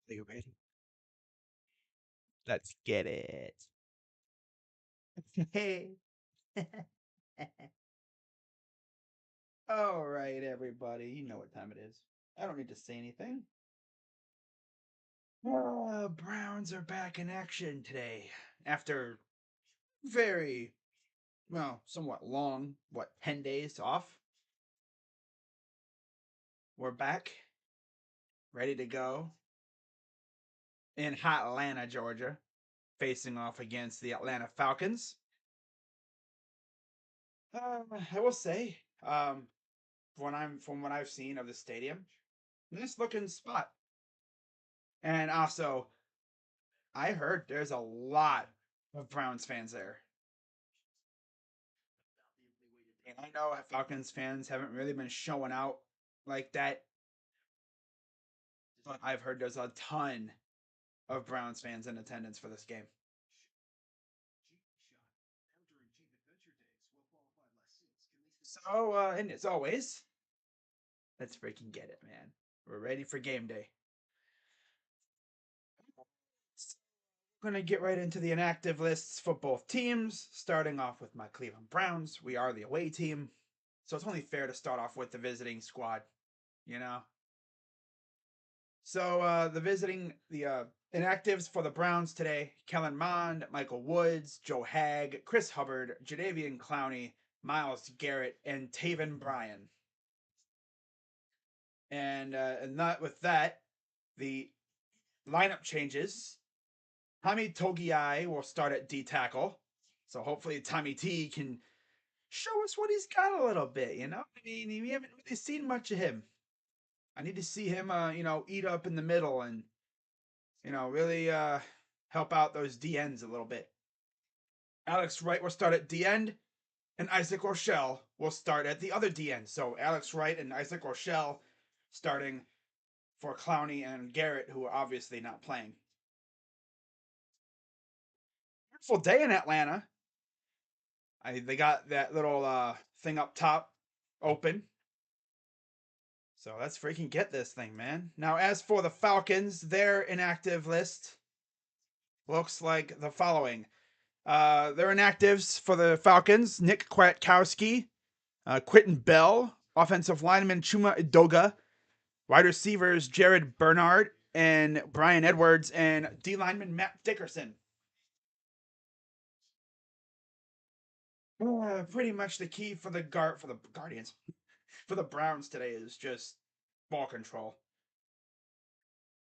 Are you ready? Let's get it. Hey. All right, everybody. You know what time it is. I don't need to say anything. Browns are back in action today after very, well, somewhat long, 10 days off. We're back, ready to go in hot Atlanta, Georgia, facing off against the Atlanta Falcons. I will say, from what I've seen of the stadium, nice looking spot. And also, I heard there's a lot of Browns fans there. And I know Falcons fans haven't really been showing out like that, but I've heard there's a ton of Browns fans in attendance for this game. So, and as always, let's freaking get it, man. We're ready for game day. We're going to get right into the inactive lists for both teams, starting off with my Cleveland Browns. We are the away team, so it's only fair to start off with the visiting squad, you know? So the inactives for the Browns today: Kellen Mond, Michael Woods, Joe Hagg, Chris Hubbard, Jadavian Clowney, Miles Garrett, and Taven Bryan. And not with that, the lineup changes. Tommy Togiai will start at D tackle, so hopefully Tommy T can show us what he's got a little bit. You know, I mean, we haven't really seen much of him. I need to see him, eat up in the middle and really help out those DNs a little bit. Alex Wright will start at D end, and Isaac Rochelle will start at the other D end. So Alex Wright and Isaac Rochelle starting for Clowney and Garrett, who are obviously not playing. Beautiful day in Atlanta. They got that little thing up top open. So let's freaking get this thing, man. Now, as for the Falcons, their inactive list looks like the following. They're inactives for the Falcons: Nick Kwiatkowski, Quentin Bell, offensive lineman Chuma Idoga, wide receivers Jared Bernard and Brian Edwards, and D lineman Matt Dickerson. Pretty much the key for the Guardians for the Browns today is just ball control,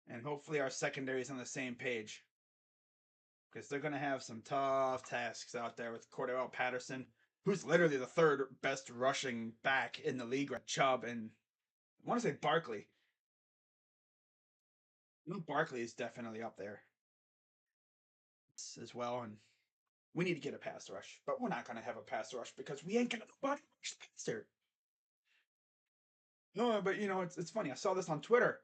and hopefully our secondary is on the same page because they're going to have some tough tasks out there with Cordell Patterson, who's literally the third best rushing back in the league. Chubb and I want to say Barkley. No, Barkley is definitely up there as well, and we need to get a pass rush, but we're not going to have a pass rush because we ain't got nobody rush passer. No, but it's funny. I saw this on Twitter.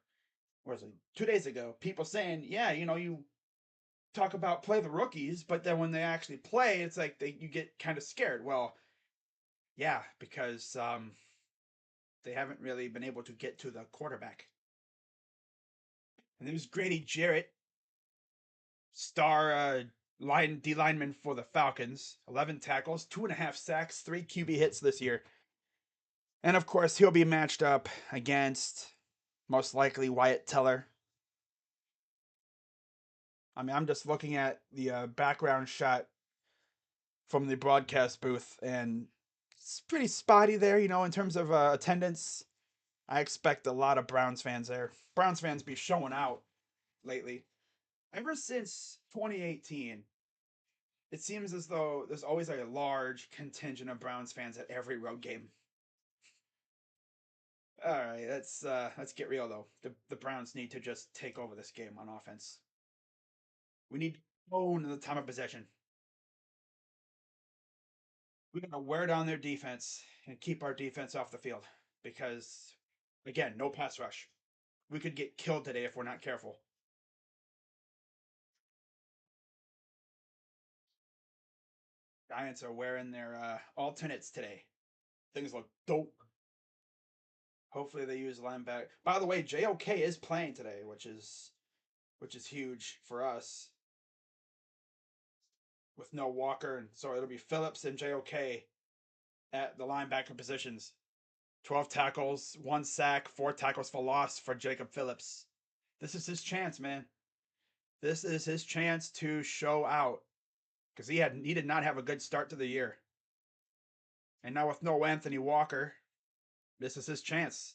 Or was it 2 days ago? People saying, yeah, you talk about play the rookies, but then when they actually play, it's like you get kind of scared. Well, yeah, because they haven't really been able to get to the quarterback. And there's Grady Jarrett, star D lineman for the Falcons. 11 tackles, 2.5 sacks, 3 QB hits this year. And of course, he'll be matched up against most likely Wyatt Teller. I mean, I'm just looking at the background shot from the broadcast booth, and it's pretty spotty there, in terms of attendance. I expect a lot of Browns fans there. Browns fans be showing out lately. Ever since 2018, it seems as though there's always a large contingent of Browns fans at every road game. All right, let's get real though. The Browns need to just take over this game on offense. We need to own the time of possession. We got to wear down their defense and keep our defense off the field because, again, no pass rush. We could get killed today if we're not careful. Giants are wearing their alternates today. Things look dope. Hopefully they use linebacker. By the way, JOK is playing today, which is which is huge for us with no Walker. And so it'll be Phillips and JOK at the linebacker positions. 12 tackles, 1 sack, 4 tackles for loss for Jacob Phillips. This is his chance, man. This is his chance to show out because he did not have a good start to the year. And now with no Anthony Walker, this is his chance.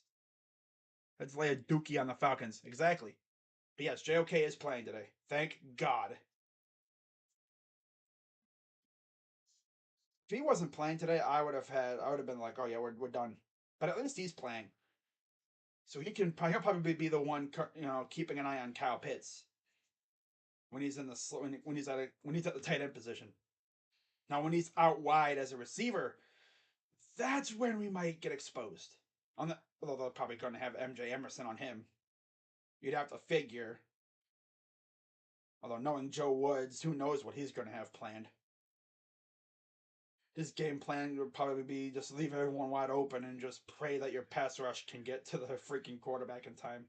Let's lay a dookie on the Falcons. Exactly. But yes, JOK is playing today. Thank God. If he wasn't playing today, I would have been like, oh yeah, we're done. But at least he's playing, so he'll probably be the one keeping an eye on Kyle Pitts when he's in the when he's at the tight end position. Now when he's out wide as a receiver, that's when we might get exposed. Although they're probably going to have MJ Emerson on him, you'd have to figure. Although knowing Joe Woods, who knows what he's going to have planned. His game plan would probably be just leave everyone wide open and just pray that your pass rush can get to the freaking quarterback in time.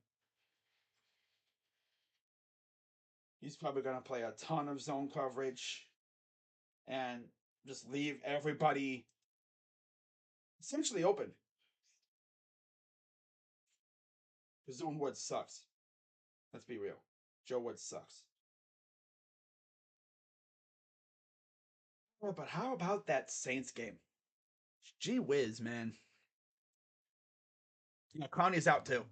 He's probably going to play a ton of zone coverage and just leave everybody essentially open. Because Joe Woods sucks. Let's be real. Joe Woods sucks. Yeah, but how about that Saints game? Gee whiz, man. Yeah, Clowney's out too.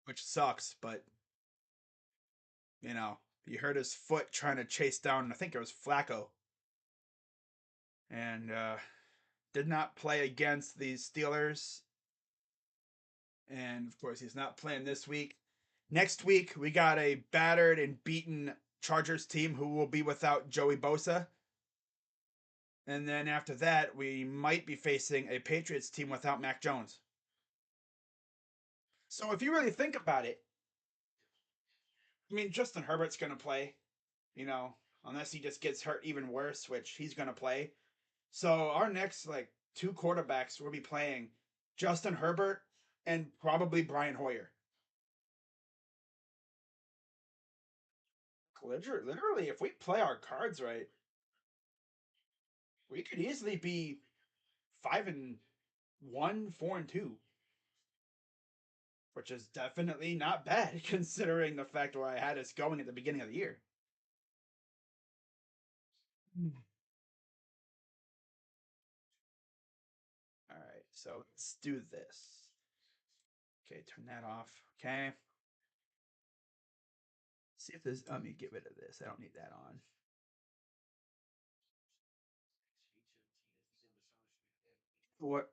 Which sucks, but he hurt his foot trying to chase down, I think it was Flacco. And did not play against the Steelers. And of course, he's not playing this week. Next week, we got a battered and beaten Chargers team who will be without Joey Bosa. And then after that, we might be facing a Patriots team without Mac Jones. So if you really think about it, I mean, Justin Herbert's going to play, unless he just gets hurt even worse, which he's going to play. So our next, 2 quarterbacks will be playing Justin Herbert and probably Brian Hoyer. Literally, if we play our cards right, we could easily be 5-1, 4-2, which is definitely not bad considering the fact where I had us going at the beginning of the year. All right, so let's do this. Okay, turn that off. Okay. See if there's. Let me get rid of this. I don't need that on. What?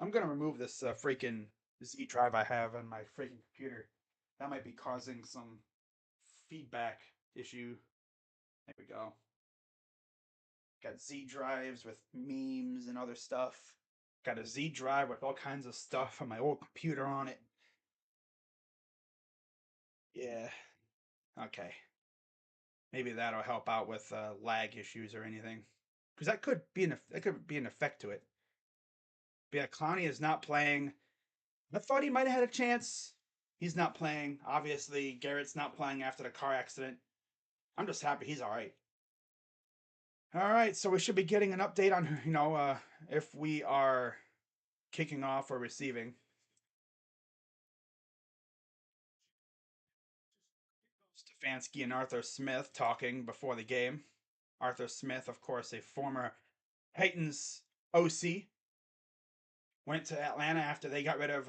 I'm gonna remove this freaking Z drive I have on my freaking computer. That might be causing some feedback issue. There we go. Got Z drives with memes and other stuff. Got a Z drive with all kinds of stuff on my old computer on it. Yeah. Okay. Maybe that'll help out with lag issues or anything, because that could be an effect to it. But yeah, Clowney is not playing. I thought he might have had a chance. He's not playing. Obviously, Garrett's not playing after the car accident. I'm just happy he's all right. All right, so we should be getting an update on if we are kicking off or receiving. Stefanski and Arthur Smith talking before the game. Arthur Smith, of course, a former Titans OC, went to Atlanta after they got rid of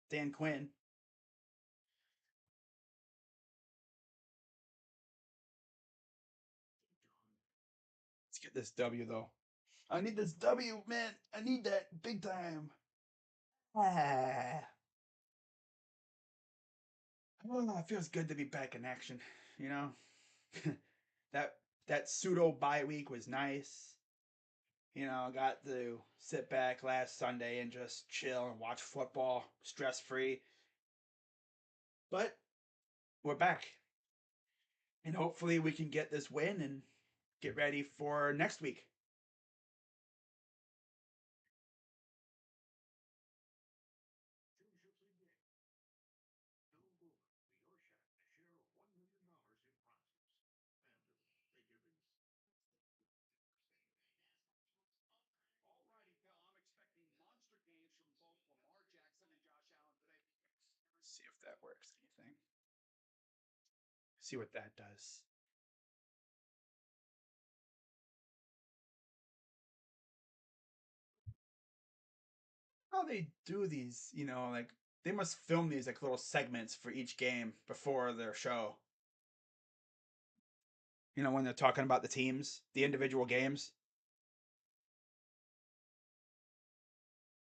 Dan Quinn. Let's get this W though. I need this W, man. I need that big time. Ah. Oh, it feels good to be back in action. You know, that that pseudo bye week was nice. I got to sit back last Sunday and just chill and watch football, stress free. But we're back, and hopefully we can get this win and get ready for next week. See if that works. Anything? See what that does. How they do these? Like they must film these like little segments for each game before their show. When they're talking about the teams, the individual games.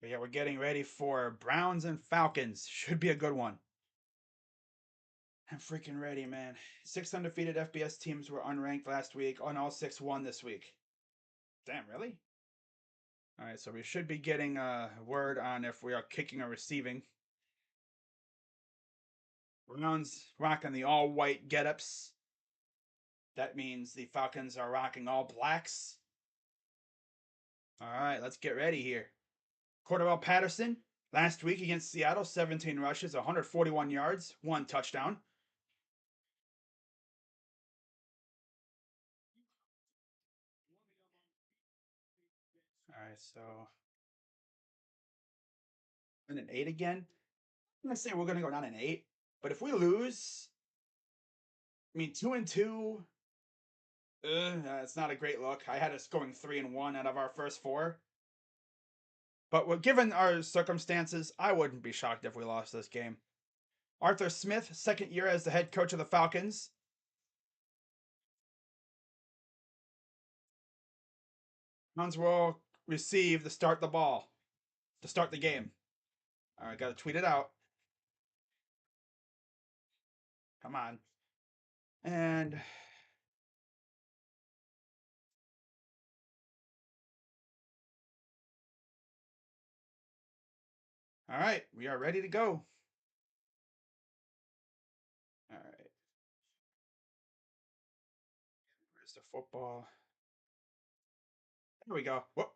But yeah, we're getting ready for Browns and Falcons. Should be a good one. I'm freaking ready, man. 6 undefeated FBS teams were unranked last week, and all six won this week. Damn, really? All right, so we should be getting a word on if we are kicking or receiving. Browns rocking the all white get-ups. That means the Falcons are rocking all blacks. All right, let's get ready here. Cordell Patterson, last week against Seattle, 17 rushes, 141 yards, 1 touchdown. All right, so 9-8 again. I'm gonna say we're gonna go 9-8, but if we lose, I mean 2-2, it's not a great look. I had us going 3-1 out of our first four. But given our circumstances, I wouldn't be shocked if we lost this game. Arthur Smith, second year as the head coach of the Falcons. Browns will receive to start the game. All right, got to tweet it out. Come on. And all right, we are ready to go. All right. Where's the football? There we go. What?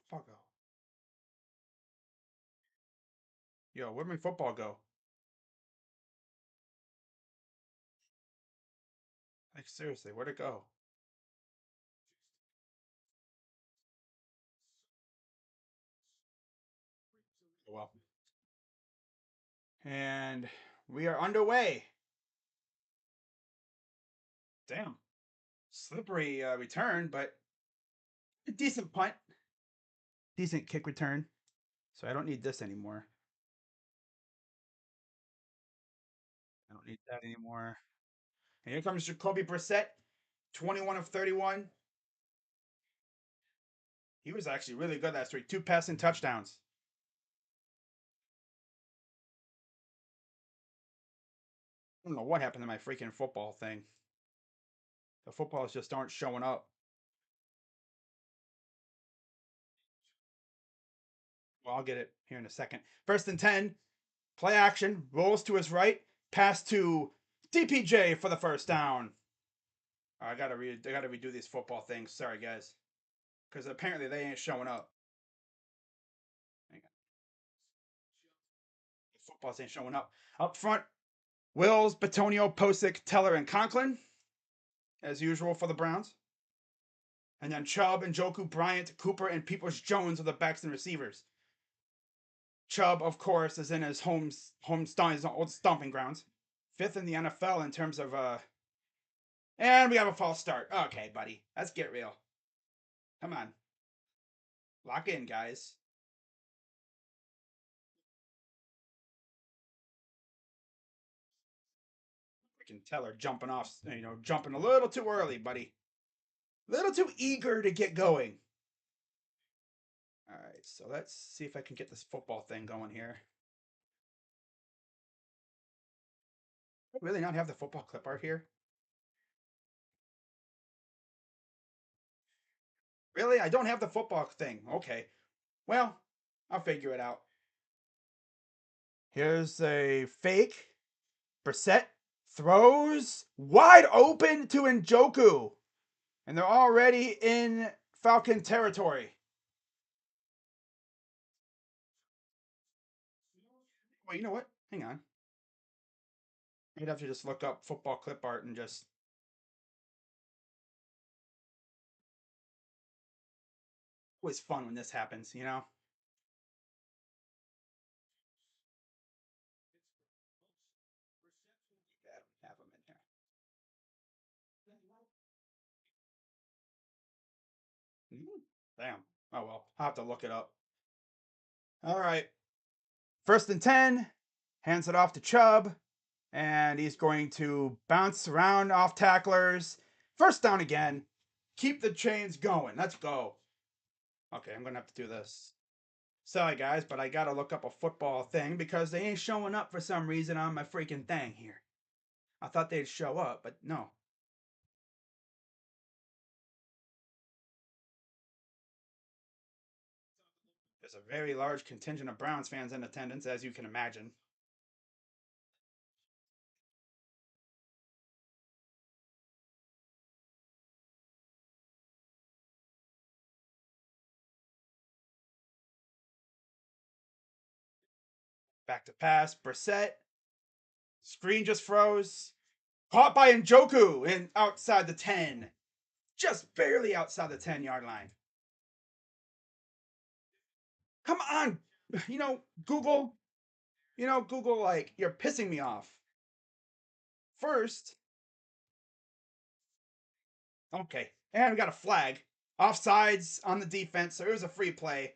Football go? Yo, where'd my football go? Like seriously, where'd it go? Oh, well. And we are underway. Damn. Slippery return, but a decent punt. Decent kick return. So I don't need this anymore. I don't need that anymore. And here comes Jacoby Brissett, 21 of 31. He was actually really good last week. 2 passing touchdowns. I don't know what happened to my freaking football thing. The footballs just aren't showing up. Well, I'll get it here in a second. First and 10. Play action. Rolls to his right. Pass to DPJ for the first down. I gotta redo these football things. Sorry, guys, because apparently they ain't showing up. Hang on. The footballs ain't showing up. Up front, Wills, Batonio, Posick, Teller, and Conklin, as usual for the Browns. And then Chubb, and Njoku, Bryant, Cooper, and Peoples Jones are the backs and receivers. Chubb, of course, is in his his old stomping grounds. Fifth in the NFL in terms of and we have a false start. Okay, buddy. Let's get real. Come on. Lock in, guys. Freaking Teller jumping off, jumping a little too early, buddy. A little too eager to get going. All right, so let's see if I can get this football thing going here. I really not have the football clip art here? Really? I don't have the football thing. Okay. Well, I'll figure it out. Here's a fake. Brissett throws wide open to Njoku. And they're already in Falcon territory. Well, you know what? Hang on. I'd have to just look up football clip art and just. Always fun when this happens, Damn. Oh well. I'll have to look it up. All right. 1st and 10. Hands it off to Chubb. And he's going to bounce around off tacklers. First down again. Keep the chains going. Let's go. Okay, I'm going to have to do this. Sorry, guys, but I got to look up a football thing because they ain't showing up for some reason on my freaking thing here. I thought they'd show up, but no. There's a very large contingent of Browns fans in attendance, as you can imagine. Back to pass. Brissett. Screen just froze. Caught by Njoku and outside the 10. Just barely outside the 10-yard line. Come on. Google. Google, like, you're pissing me off. First. Okay. And we got a flag. Offsides on the defense, so it was a free play.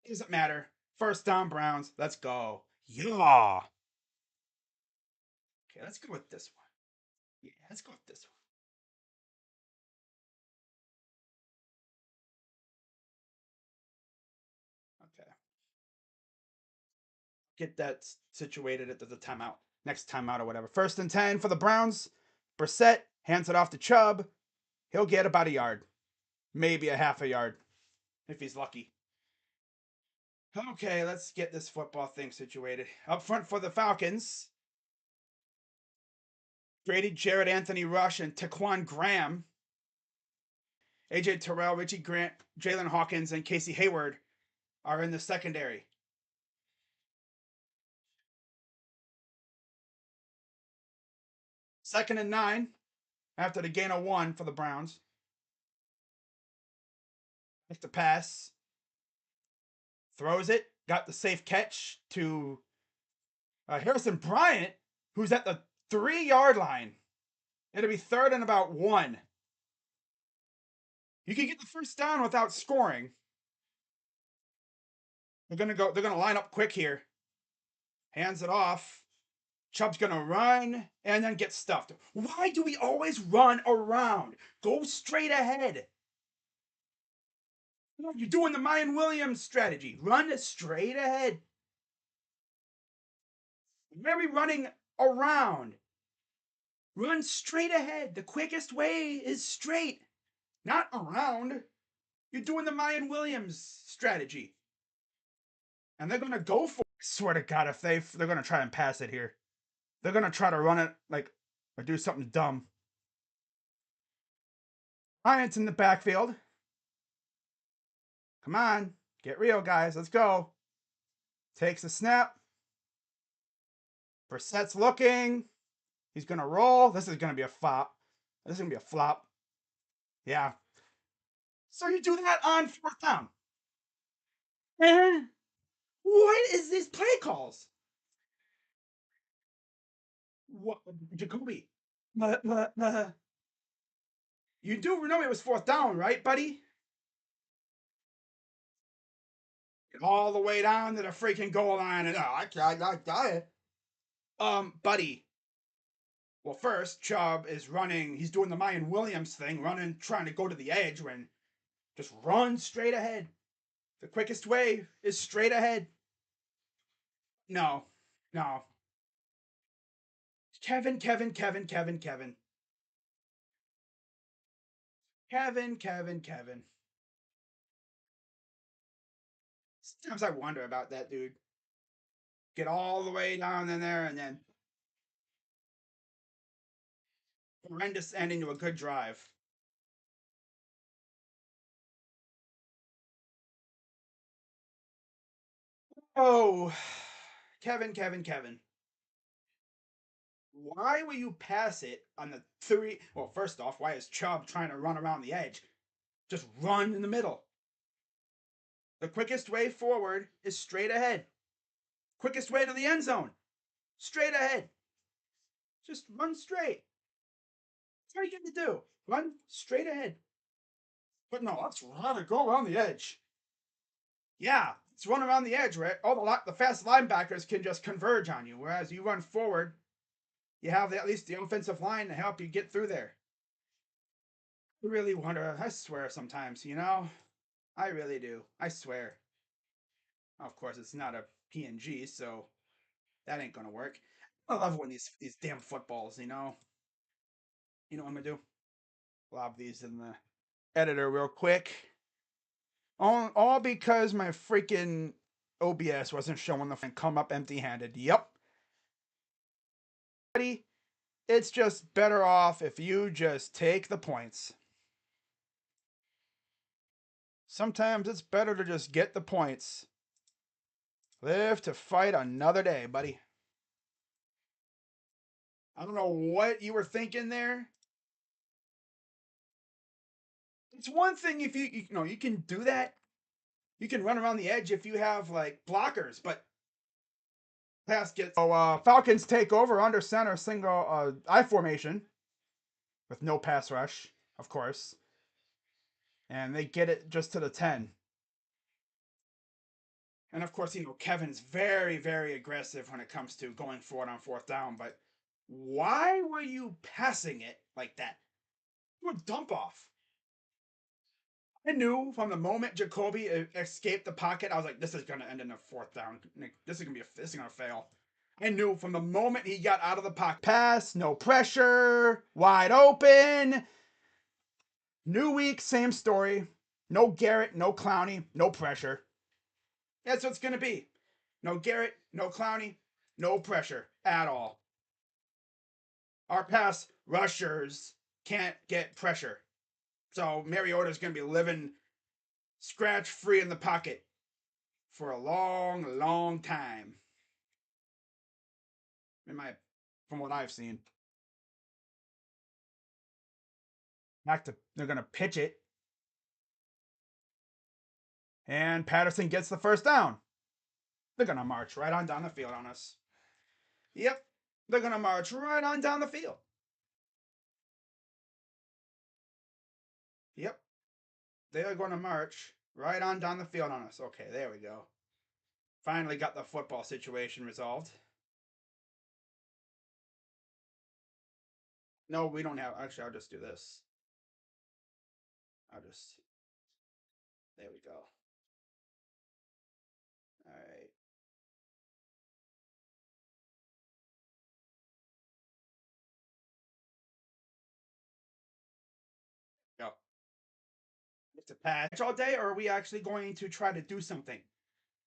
Doesn't matter. First down, Browns. Let's go. Yeah. Okay, let's go with this one. Yeah, let's go with this one. Okay. Get that situated at the timeout. Next timeout or whatever. 1st and 10 for the Browns. Brissett hands it off to Chubb. He'll get about a yard. Maybe a half a yard. If he's lucky. Okay, let's get this football thing situated. Up front for the Falcons. Grady Jarrett, Anthony Rush, and Taquan Graham. AJ Terrell, Richie Grant, Jalen Hawkins, and Casey Hayward are in the secondary. 2nd and 9 after the gain of 1 for the Browns. Makes the pass. Throws it. Got the safe catch to Harrison Bryant, who's at the 3-yard line. It'll be 3rd and about 1. You can get the first down without scoring. They're gonna line up quick here. Hands it off. Chubb's gonna run and then get stuffed. Why do we always run around? Go straight ahead. You're doing the Mayan Williams strategy. Run straight ahead. Why are we running around? Run straight ahead. The quickest way is straight, not around. You're doing the Mayan Williams strategy. And they're gonna go for it. I swear to God, if they're gonna try and pass it here. They're gonna try to run it or do something dumb. Bryant's in the backfield. Come on, get real, guys. Let's go. Takes a snap. Brissett's looking. He's gonna roll. This is gonna be a flop. This is gonna be a flop. Yeah. So you do that on 4th down. And what is these play calls? What, Jacoby? You do remember it was 4th down, right, buddy? All the way down to the freaking goal line, and I got it. Buddy. Well, first, Chubb is running. He's doing the Mayan Williams thing, running, trying to go to the edge when just run straight ahead. The quickest way is straight ahead. No. Kevin. Kevin. Sometimes I wonder about that dude. Get all the way down in there and then horrendous ending to a good drive. Oh, Kevin. Why will you pass it on the 3? Well, first off, why is Chubb trying to run around the edge? Just run in the middle. The quickest way forward is straight ahead. Quickest way to the end zone, straight ahead. Just run straight. That's all you get to do. Run straight ahead. But no, let's run it, go around the edge. Yeah, let's run around the edge, right? All the fast linebackers can just converge on you, whereas you run forward, you have at least the offensive line to help you get through there. I really wonder. I swear sometimes, I really do. I swear. Of course, it's not a PNG, so that ain't gonna work. I love when these damn footballs, You know what I'm gonna do? Lob these in the editor real quick. All because my freaking OBS wasn't showing the come up empty-handed. Yep. It's just better off if you just take the points. Sometimes it's better to just get the points. Live to fight another day, buddy. I don't know what you were thinking there. It's one thing if you can do that. You can run around the edge if you have like blockers, but pass gets. So Falcons take over under center single I formation with no pass rush, of course, and they get it just to the 10. And of course, Kevin's very, very aggressive when it comes to going forward on fourth down. But why were you passing it like that? You would dump off. I knew from the moment Jacoby escaped the pocket, I was like, this is going to end in a fourth down. This is going to fail. I knew from the moment he got out of the pocket. Pass, no pressure, wide open. New week, same story. No Garrett, no Clowney, no pressure. That's what it's going to be. No Garrett, no Clowney, no pressure at all. Our pass rushers can't get pressure. So Mariota's going to be living scratch free in the pocket for a long, long time. From what I've seen. They're going to pitch it. And Patterson gets the first down. They're going to march right on down the field on us. Yep. They're going to march right on down the field. Yep. They are going to march right on down the field on us. Okay, there we go. Finally got the football situation resolved. No, we don't have. Actually, I'll just do this. There we go. All right. Go. It's a patch all day, or are we actually going to try to do something?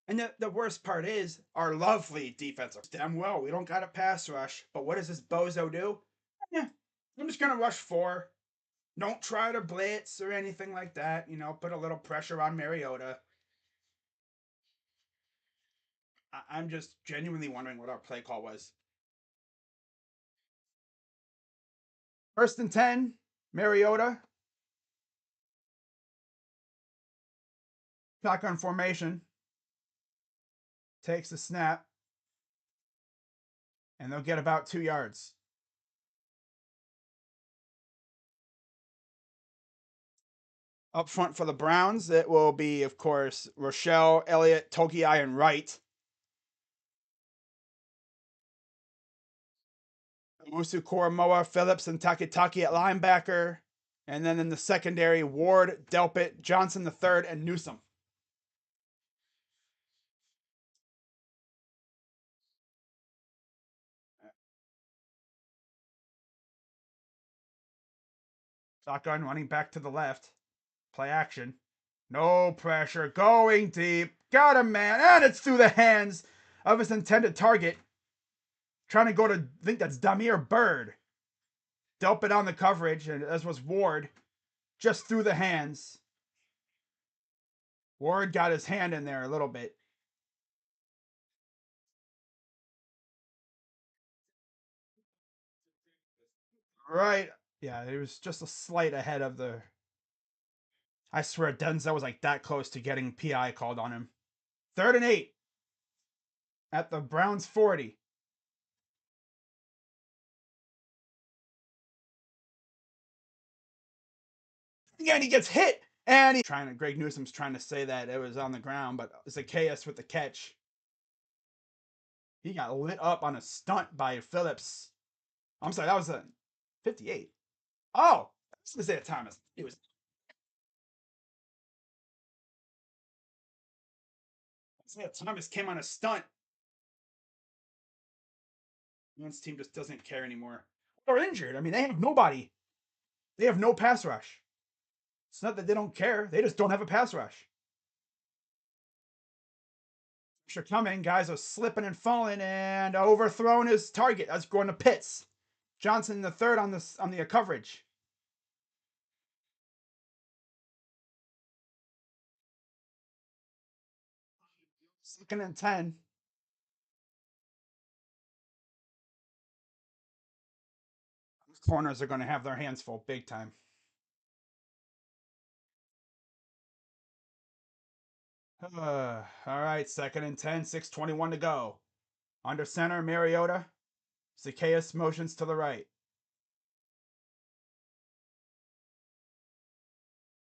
And the worst part is our lovely defense. Damn well, we don't got a pass rush. But what does this bozo do? Yeah, I'm just gonna rush 4. Don't try to blitz or anything like that. Put a little pressure on Mariota. I'm just genuinely wondering what our play call was. 1st and 10, Mariota. Shotgun formation. Takes the snap. And they'll get about 2 yards. Up front for the Browns, it will be, of course, Rochelle, Elliott, Togiai, and Wright. Usu Koromoa, Phillips, and Takitaki at linebacker. And then in the secondary, Ward, Delpit, Johnson III, and Newsom. Shotgun running back to the left. Play action. No pressure. Going deep. Got him, man. And it's through the hands of his intended target. Trying to go to, I think that's Damir Bird. Delpit on the coverage, and as was Ward. Just through the hands. Ward got his hand in there a little bit. Right. Yeah, it was just a slight ahead of the. I swear Denzel was like that close to getting PI called on him. 3rd and 8 at the Browns 40. Again, he gets hit And Greg Newsom's trying to say that it was on the ground, but Zacchaeus with the catch. He got lit up on a stunt by Phillips. I'm sorry, that was a 58. Oh, I was going to say Thomas. It was. Thomas came on a stunt. This team just doesn't care anymore. They're injured. I mean, they have nobody. They have no pass rush. It's not that they don't care. They just don't have a pass rush. Pressure coming. Guys are slipping and falling and overthrown his target. That's going to Pitts. Johnson the third on the coverage. Second and 10. Corners are going to have their hands full big time. All right, second and 10, 6:21 to go. Under center, Mariota. Zacchaeus motions to the right.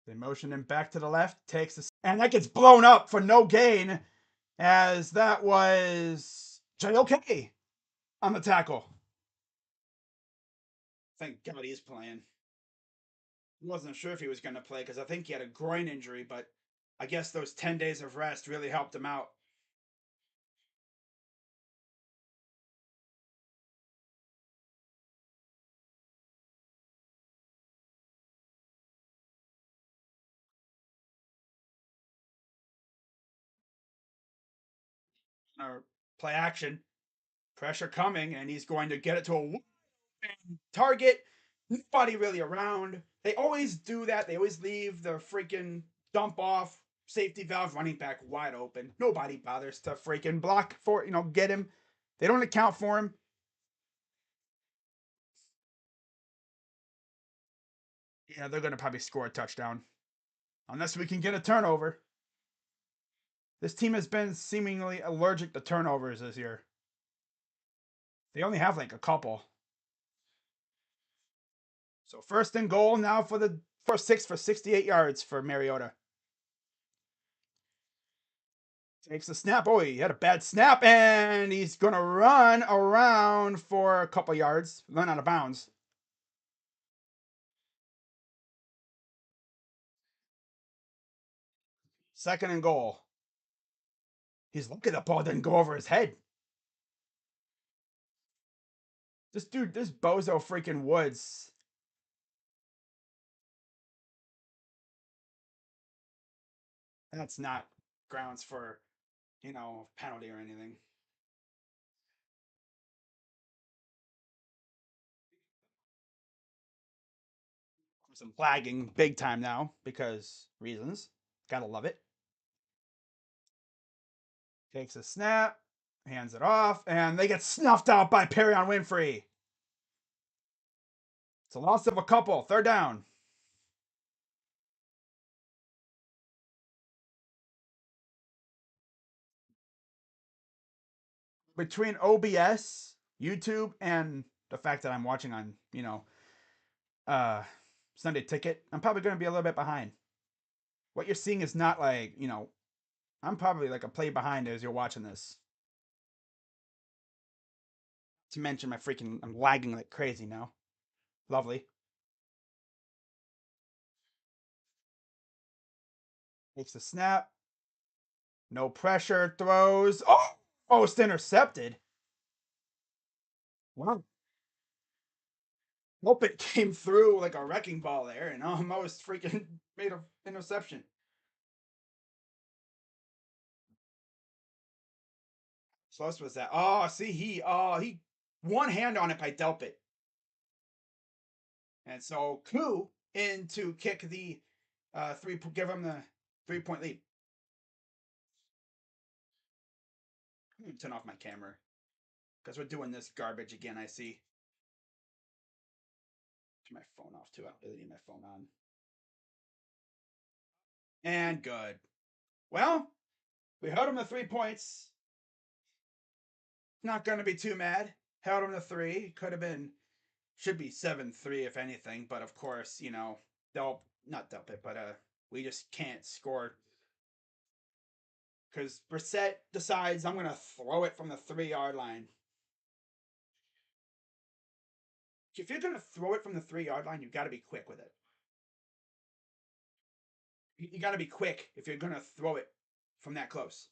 They motion him back to the left, takes a, and that gets blown up for no gain, as that was JOK on the tackle. Thank God he's playing. I wasn't sure if he was going to play because I think he had a groin injury, but I guess those 10 days of rest really helped him out. Play action, pressure coming, and he's going to get it to a target. Nobody really around. They always do that. They always leave the freaking dump off safety valve running back wide open. Nobody bothers to freaking block for, get him. They don't account for him. Yeah, they're going to probably score a touchdown. Unless we can get a turnover. This team has been seemingly allergic to turnovers this year. They only have like a couple. So first and goal now for the first 6 for 68 yards for Mariota. Takes the snap. Oh, he had a bad snap, and he's going to run around for a couple yards, run out of bounds. Second and goal. He's looking at the ball, didn't go over his head. This bozo freaking Woods. That's not grounds for, penalty or anything. I'm lagging big time now because reasons. Gotta love it. Takes a snap, hands it off, and they get snuffed out by Perrion Winfrey. It's a loss of a couple. Third down. Between OBS, YouTube, and the fact that I'm watching on, Sunday Ticket, I'm probably going to be a little bit behind. What you're seeing is not like, I'm probably like a play behind as you're watching this. To mention I'm lagging like crazy now. Lovely. Takes the snap. No pressure. Throws. Oh! Almost intercepted. Wow. Hope it came through like a wrecking ball there and almost freaking made an interception. Close was that? Oh, see, he one hand on it by Delpit. And so Koo in to kick the give him the 3-point lead. I'm gonna turn off my camera because we're doing this garbage again. I see. Turn my phone off too. I don't really need my phone on. And good. Well, we held him to 3 points. Not gonna be too mad. Held him to 3. Could have been, should be 7-3 if anything. But of course, they'll not Delpit, but We just can't score because Brissett decides I'm gonna throw it from the 3 yard line. If you're gonna throw it from the 3 yard line, you got to be quick with it. You got to be quick if you're gonna throw it from that close.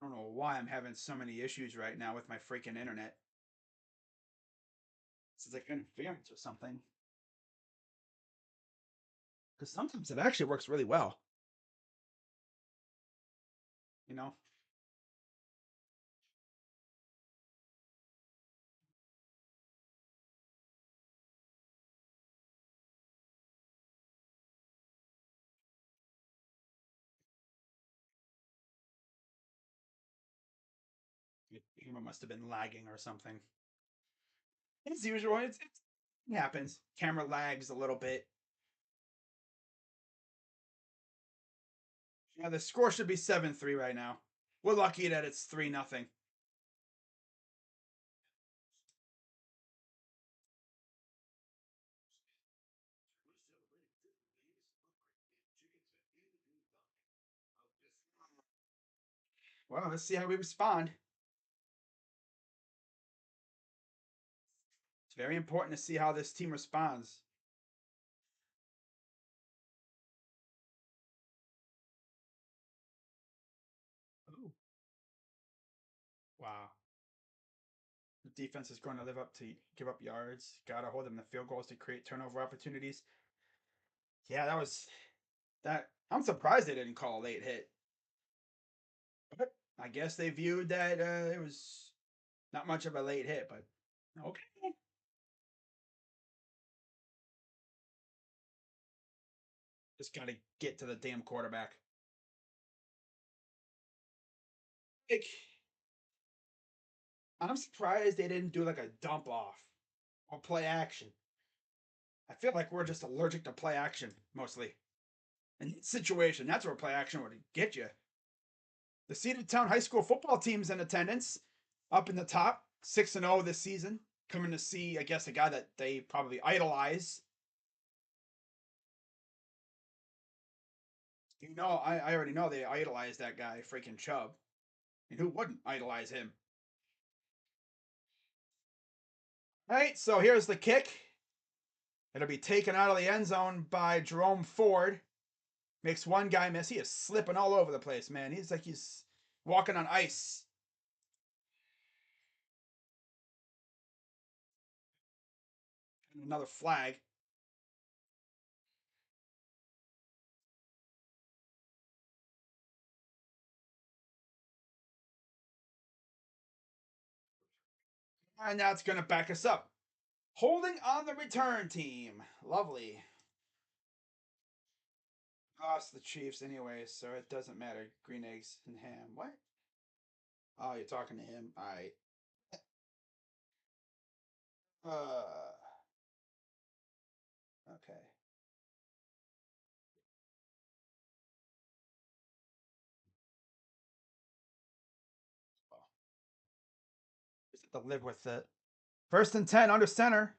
I don't know why I'm having so many issues right now with my freaking internet. This is like interference or something. Because sometimes it actually works really well. You know? It must have been lagging or something. As usual, it happens. Camera lags a little bit. Yeah, the score should be 7-3 right now. We're lucky that it's 3-0. Well, let's see how we respond. It's very important to see how this team responds. Ooh. Wow. The defense is going to live up to give up yards. Got to hold them to field goals to create turnover opportunities. Yeah, that was that. I'm surprised they didn't call a late hit. But I guess they viewed that it was not much of a late hit, but okay. Just got to get to the damn quarterback. Like, I'm surprised they didn't do like a dump off or play action. I feel like we're just allergic to play action mostly. In situation, that's where play action would get you. The Cedartown High School football team's in attendance, up in the top, 6-0 this season. Coming to see, I guess, a guy that they probably idolize. You know, I already know they idolize that guy, freaking Chubb. And who wouldn't idolize him? All right, so here's the kick. It'll be taken out of the end zone by Jerome Ford. Makes one guy miss. He is slipping all over the place, man. He's like he's walking on ice. And another flag. And that's going to back us up. Holding on the return team. Lovely. Lost the Chiefs anyway, so it doesn't matter. Green eggs and ham. What? Oh, you're talking to him. All right. Okay. Well, just have to live with it. 1st and 10 under center.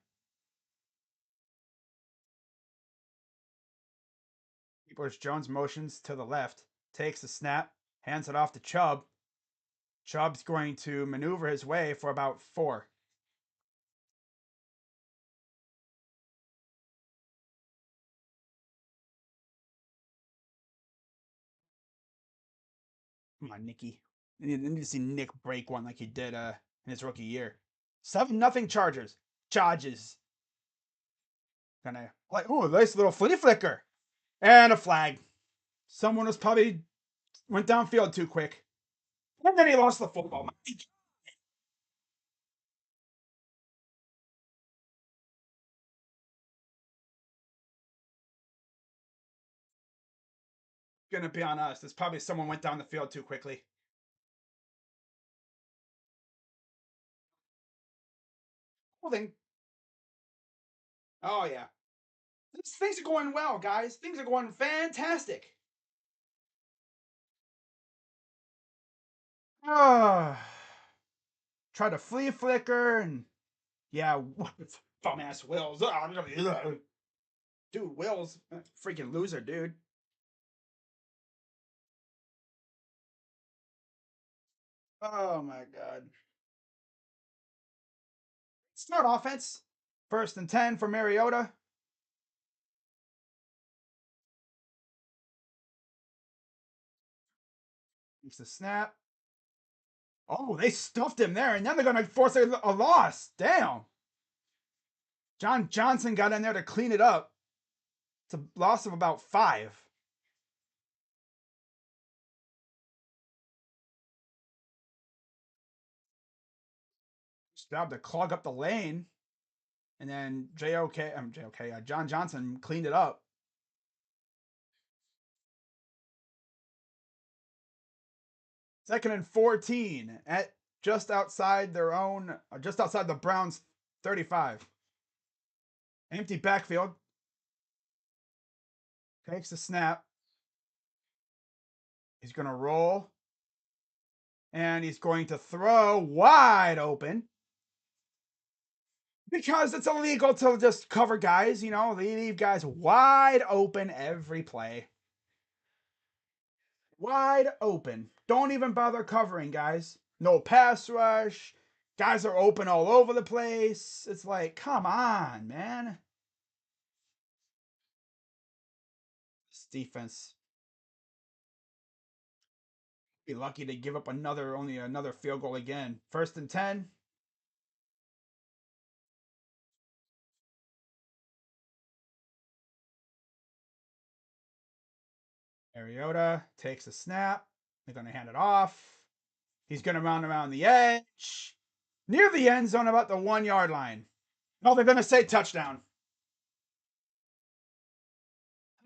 Bush Jones motions to the left, takes the snap, hands it off to Chubb. Chubb's going to maneuver his way for about 4. Come on, Nicky. I need to see Nick break one like he did in his rookie year. 7-0 Chargers. Charges. Gonna like, ooh, nice little flitty flicker. And a flag. Someone was probably went downfield too quick. And then he lost the football. Gonna be on us. There's probably someone went down the field too quickly. Holding. Oh yeah. Things are going well, guys. Things are going fantastic. Ah, tried to flea flicker and yeah, dumbass Wills. Dude, Will's a freaking loser, dude. Oh my god. Start offense. First and 10 for Mariota. It's the snap. Oh, they stuffed him there, and now they're going to force a loss. Damn. John Johnson got in there to clean it up. It's a loss of about 5. Job to clog up the lane, and then John Johnson cleaned it up. Second and 14 at just outside just outside the Browns 35. Empty backfield. Takes the snap. He's going to roll. And he's going to throw wide open. Because it's illegal to just cover guys, they leave guys wide open every play. Wide open. Don't even bother covering, guys. No pass rush. Guys are open all over the place. It's like, come on, man. This defense. Be lucky to give up only another field goal again. First and 10. Mariota takes a snap. They're going to hand it off. He's going to round around the edge. Near the end zone, about the 1-yard line. No, they're going to say touchdown.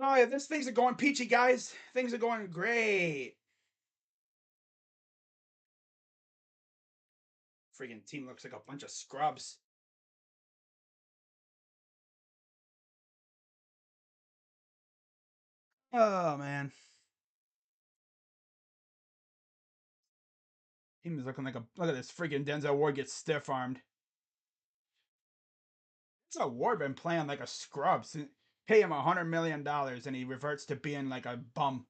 Oh, yeah, things are going peachy, guys. Things are going great. Freaking team looks like a bunch of scrubs. Oh, man. Team is looking like look at this freaking Denzel Ward gets stiff armed. Denzel Ward been playing like a scrub. Pay him $100 million and he reverts to being like a bum.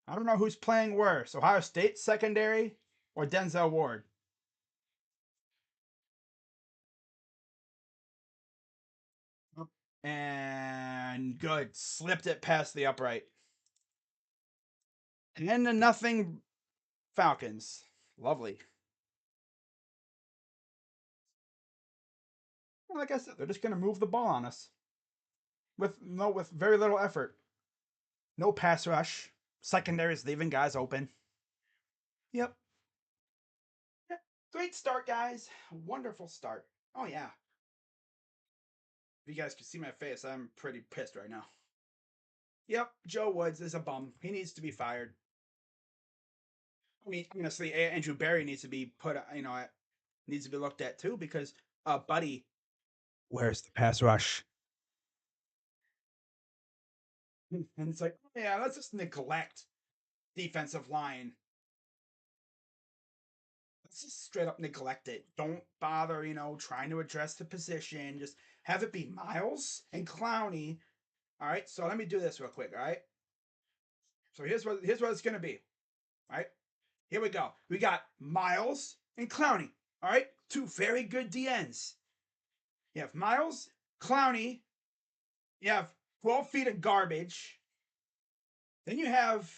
I don't know who's playing worse, Ohio State secondary or Denzel Ward. And good, slipped it past the upright. 10-0 Falcons. Lovely. Like I said, they're just going to move the ball on us with very little effort. No pass rush. Secondaries leaving guys open. Yep. Great start, guys. Wonderful start. Oh yeah. If you guys can see my face, I'm pretty pissed right now. Yep, Joe Woods is a bum. He needs to be fired. I mean, honestly, Andrew Berry needs to be needs to be looked at too because, buddy, where's the pass rush? And it's like, oh, yeah, let's just neglect defensive line. Let's just straight up neglect it. Don't bother, trying to address the position. Just have it be Miles and Clowney. All right, so let me do this real quick. All right, so here's what it's gonna be. All right, here we go. We got Miles and Clowney. All right, two very good DNs. You have Miles, Clowney. You have 12 feet of garbage. Then you have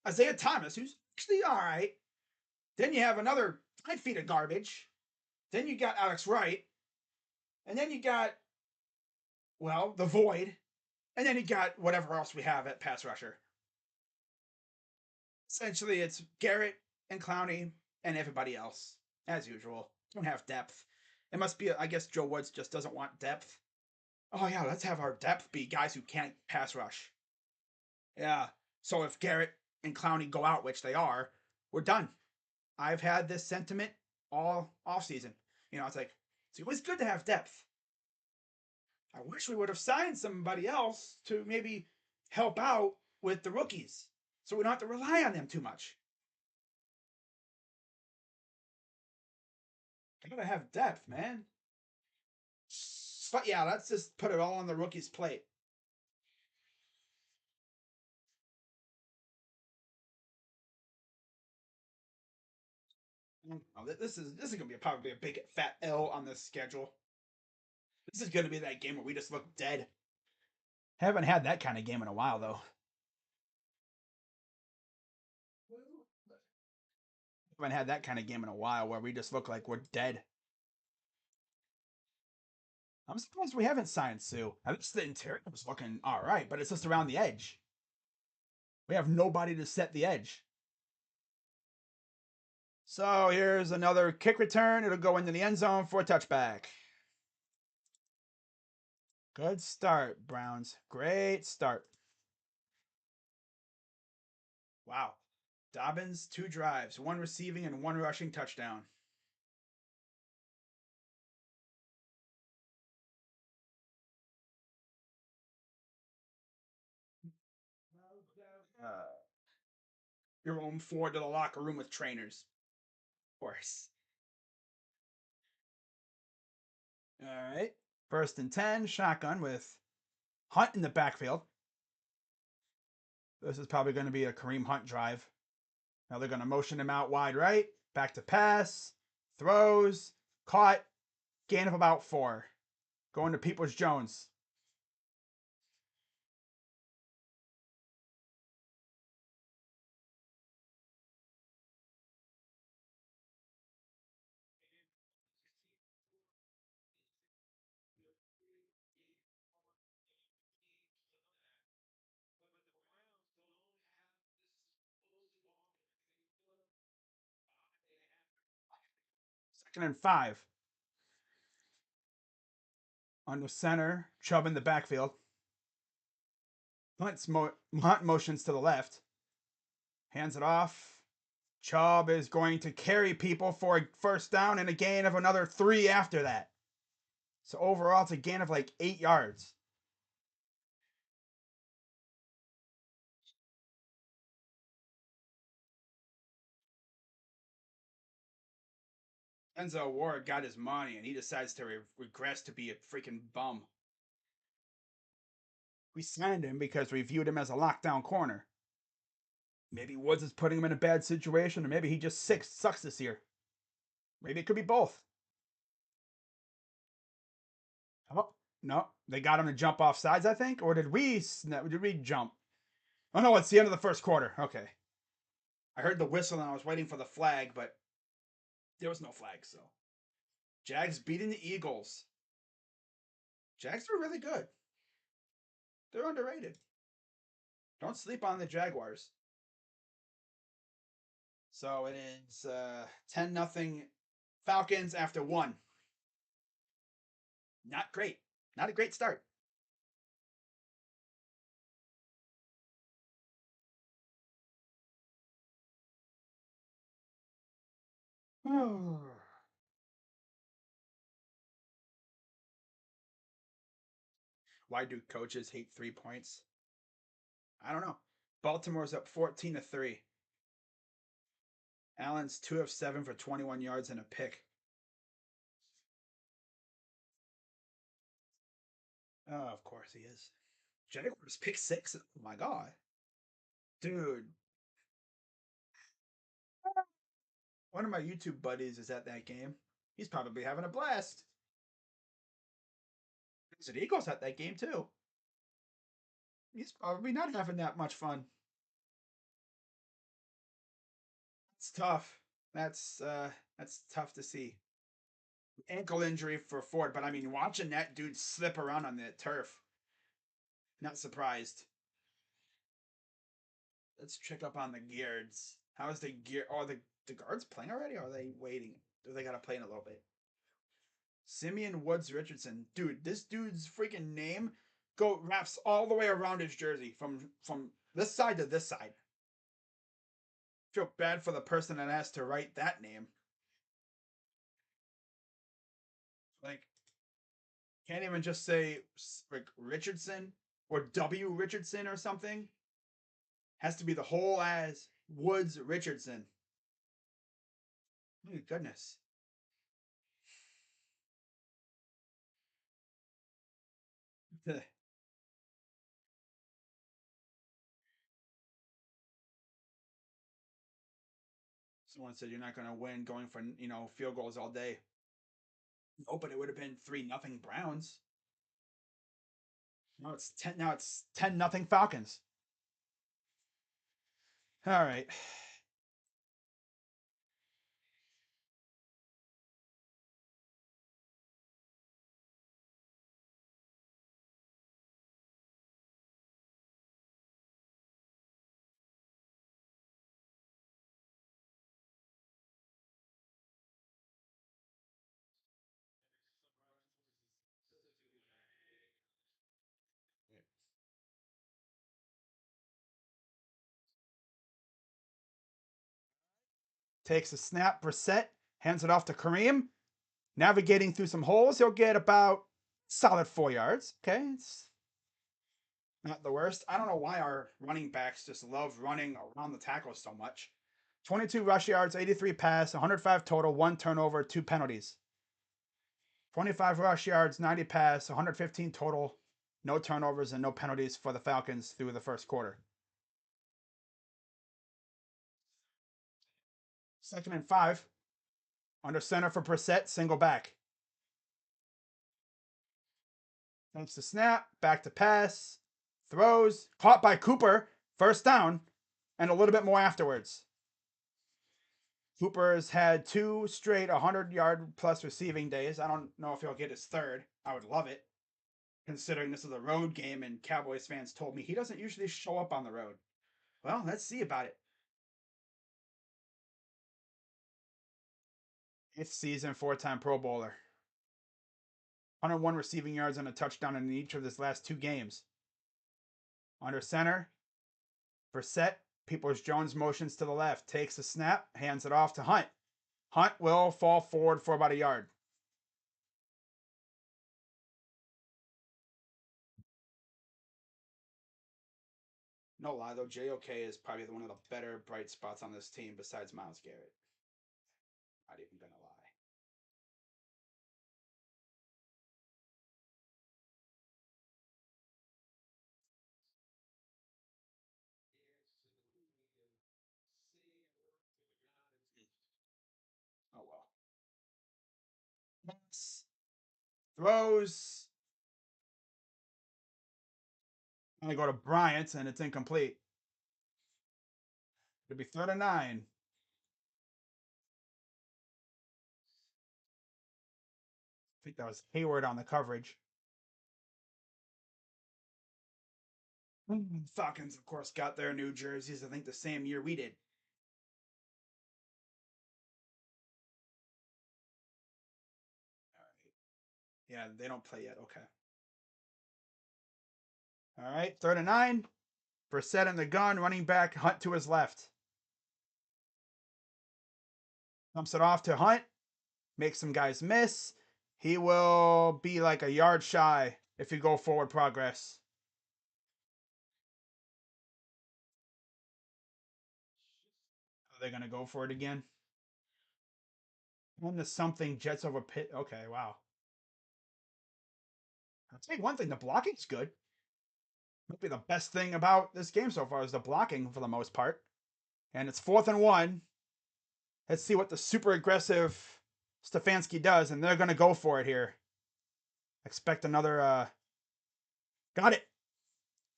Isaiah Thomas, who's actually all right. Then you have another 9 feet of garbage. Then you got Alex Wright. And then you got, well, the Void. And then you got whatever else we have at pass rusher. Essentially, it's Garrett and Clowney and everybody else, as usual. Don't have depth. It must be, I guess Joe Woods just doesn't want depth. Oh, yeah, let's have our depth be guys who can't pass rush. Yeah. So if Garrett and Clowney go out, which they are, we're done. I've had this sentiment all off season. It's like, it's always good to have depth. I wish we would have signed somebody else to maybe help out with the rookies so we don't have to rely on them too much. I gotta have depth, man. But yeah, let's just put it all on the rookies' plate. This is gonna be probably a big fat L on this schedule. This is gonna be that game where we just look dead. Haven't had that kind of game in a while though. Haven't had that kind of game in a while where we just look like we're dead. I'm surprised we haven't signed Sue. At least the interior was looking all right, but it's just around the edge. We have nobody to set the edge. So here's another kick return. It'll go into the end zone for a touchback. Good start, Browns. Great start. Wow. Dobbins, 2 drives, 1 receiving and 1 rushing touchdown. Uh, you're home forward to the locker room with trainers. Of course. All right. 1st and 10, shotgun with Hunt in the backfield. This is probably going to be a Kareem Hunt drive. Now they're going to motion him out wide right, back to pass, throws, caught, gain of about 4. Going to Peoples Jones. Second and 5. On the center, Chubb in the backfield. Hunt motions to the left. Hands it off. Chubb is going to carry people for a 1st down and a gain of another 3 after that. So overall, it's a gain of like 8 yards. Enzo Ward got his money and he decides to regress to be a freaking bum. We signed him because we viewed him as a lockdown corner. Maybe Woods is putting him in a bad situation, or maybe he just sucks this year. Maybe it could be both. Oh, no. They got him to jump off sides, I think? Or did we jump? Oh, no, it's the end of the 1st quarter. Okay. I heard the whistle and I was waiting for the flag, but there was no flag, so. Jags beating the Eagles. Jags are really good. They're underrated. Don't sleep on the Jaguars. So it is 10-0 Falcons after 1. Not great. Not a great start. Why do coaches hate 3 points? I don't know. Baltimore's up 14-3. Allen's 2 of 7 for 21 yards and a pick. Oh, of course he is. Jaguars pick 6. Oh my god. Dude. One of my YouTube buddies is at that game. He's probably having a blast. There's an Eagles at that game too. He's probably not having that much fun. It's tough. That's tough to see. Ankle injury for Ford, but I mean, watching that dude slip around on the turf, not surprised. Let's check up on the Geards. How is the gear? Are the guards playing already? Or are they waiting? Do they gotta play in a little bit? Simeon Woods Richardson, dude. This dude's freaking name wraps all the way around his jersey from this side to this side. Feel bad for the person that has to write that name. Like, can't even just say like Richardson or W Richardson or something. Has to be the whole as Woods Richardson. Oh, goodness. Someone said you're not going to win going for field goals all day. Oh, but it would have been 3-0 Browns. No, it's 10. Now it's 10-0 Falcons. All right. Takes a snap, Brissett hands it off to Kareem. Navigating through some holes, he'll get about solid 4 yards. Okay, it's not the worst. I don't know why our running backs just love running around the tackles so much. 22 rush yards, 83 pass, 105 total, 1 turnover, 2 penalties. 25 rush yards, 90 pass, 115 total, no turnovers and no penalties for the Falcons through the first quarter. 2nd and 5. Under center for Brissett, single back. Thanks to snap, back to pass, throws, caught by Cooper, first down, and a little bit more afterwards. Cooper's had 2 straight 100-yard plus receiving days. I don't know if he'll get his third. I would love it, considering this is a road game and Cowboys fans told me he doesn't usually show up on the road. Well, let's see about it. 5th season, 4-time Pro Bowler. 101 receiving yards and a touchdown in each of his last 2 games. Under center, Brissett, Peoples-Jones motions to the left, takes a snap, hands it off to Hunt. Hunt will fall forward for about a yard. No lie, though, JOK is probably one of the better bright spots on this team besides Myles Garrett. Not even gonna lie. Oh well. Throws. And they go to Bryant, and it's incomplete. It'll be 3rd and 9. I think that was Hayward on the coverage. Falcons, of course, got their new jerseys, I think, the same year we did. All right. Yeah, they don't play yet. Okay. All right. 3rd and 9. Brissett in the gun, running back, Hunt to his left. Dumps it off to Hunt. Makes some guys miss. He will be like a yard shy if you go forward progress. Are they going to go for it again? On the something, Jets over Pitt. Okay, wow. I'll tell you one thing, the blocking's good. Might be the best thing about this game so far is the blocking for the most part. And it's 4th and 1. Let's see what the super aggressive Stefanski does, and they're going to go for it here. Expect another. Got it.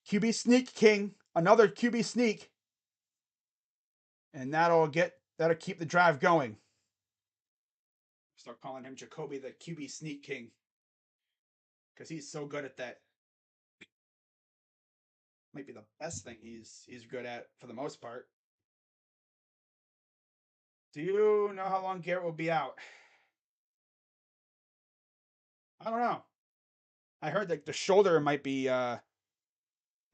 QB sneak, King. Another QB sneak. And that'll keep the drive going. Start calling him Jacoby the QB sneak king. Because he's so good at that. Might be the best thing he's good at for the most part. Do you know how long Garrett will be out? I don't know. I heard that the shoulder might be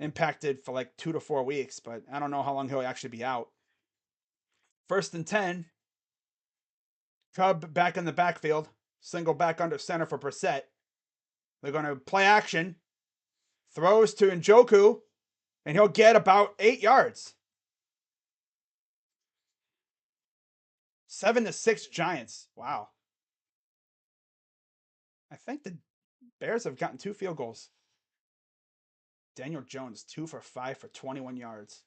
impacted for like 2 to 4 weeks, but I don't know how long he'll actually be out. 1st and 10. Chubb back in the backfield. Single back under center for Brissett. They're going to play action. Throws to Njoku, and he'll get about 8 yards. 7-6 Giants. Wow. I think the Bears have gotten 2 field goals. Daniel Jones, 2 for 5 for 21 yards.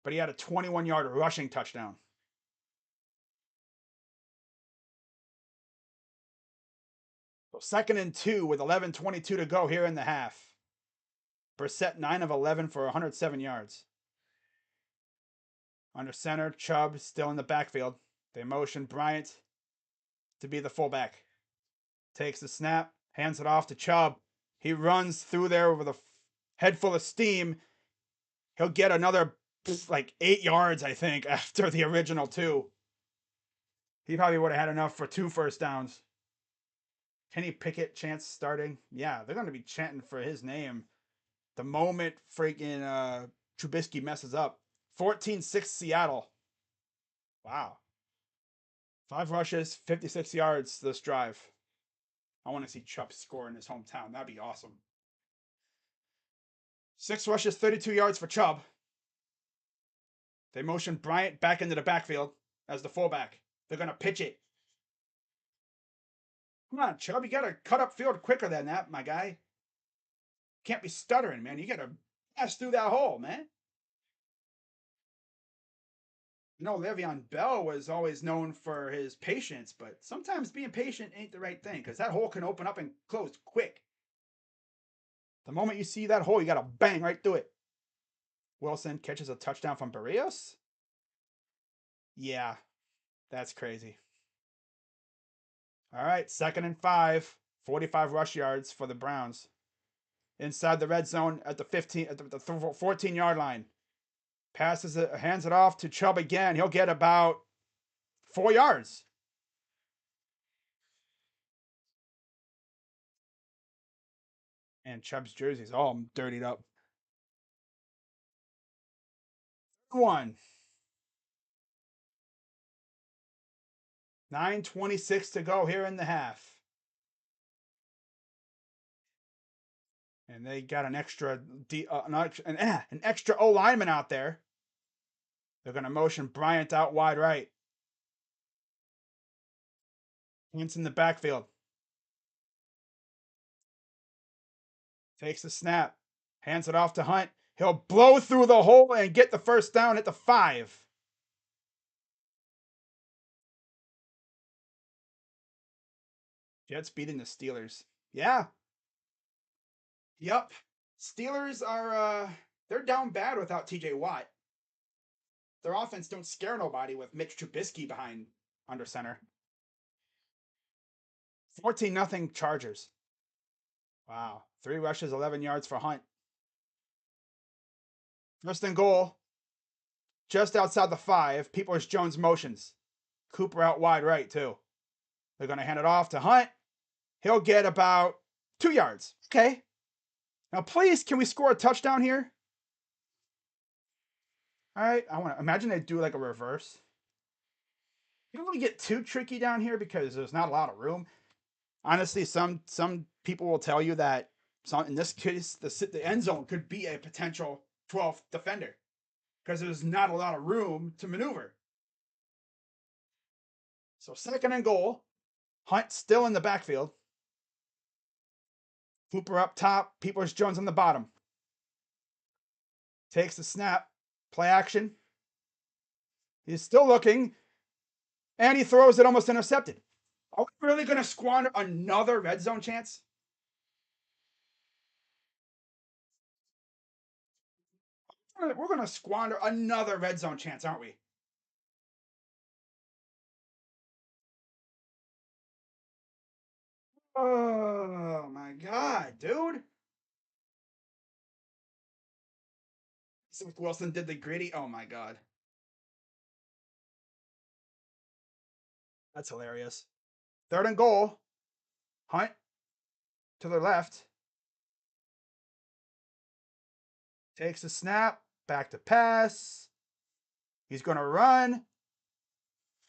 But he had a 21-yard rushing touchdown. So 2nd and 2 with 11:22 to go here in the half. Brissett 9 of 11 for 107 yards. Under center, Chubb still in the backfield. They motion Bryant to be the fullback. Takes the snap, hands it off to Chubb. He runs through there with a head full of steam. He'll get another like 8 yards, I think, after the original 2. He probably would have had enough for 2 first downs. Kenny Pickett chance starting. Yeah, they're going to be chanting for his name the moment freaking Trubisky messes up. 14-6 Seattle. Wow. 5 rushes, 56 yards this drive. I want to see Chubb score in his hometown. That'd be awesome. 6 rushes, 32 yards for Chubb. They motion Bryant back into the backfield as the fullback. They're going to pitch it. Come on, Chubb. You got to cut up field quicker than that, my guy. Can't be stuttering, man. You got to pass through that hole, man. You know, Le'Veon Bell was always known for his patience, but sometimes being patient ain't the right thing because that hole can open up and close quick. The moment you see that hole, you got to bang right through it. Wilson catches a touchdown from Barrios. Yeah, that's crazy. All right, 2nd and 5, 45 rush yards for the Browns. Inside the red zone at the 14-yard line. Passes it, hands it off to Chubb again. He'll get about 4 yards. And Chubb's jersey's all dirtied up. 1. 9:26 to go here in the half. And they got an extra O lineman out there. They're going to motion Bryant out wide right. Hunt's in the backfield. Takes the snap. Hands it off to Hunt. He'll blow through the hole and get the first down at the 5. Jets beating the Steelers. Yeah. Yep. Steelers are they're down bad without TJ Watt. Their offense don't scare nobody with Mitch Trubisky behind under center. 14-0 Chargers. Wow. 3 rushes, 11 yards for Hunt. 1st and goal. Just outside the 5. Peoples-Jones motions. Cooper out wide right, too. They're going to hand it off to Hunt. He'll get about 2 yards. Okay. Now, please, can we score a touchdown here? All right. I want to imagine they do like a reverse. You don't want to get too tricky down here because there's not a lot of room. Honestly, some people will tell you that in this case, the end zone could be a potential 12th defender because there's not a lot of room to maneuver. So 2nd and goal. Hunt still in the backfield. Cooper up top. Peoples-Jones on the bottom. Takes the snap. Play action. He's still looking. And he throws it almost intercepted. Are we really going to squander another red zone chance? We're going to squander another red zone chance, aren't we? Oh, my God, dude. Wilson did the gritty. Oh, my God. That's hilarious. 3rd and goal. Hunt to the left. Takes the snap. Back to pass. He's going to run.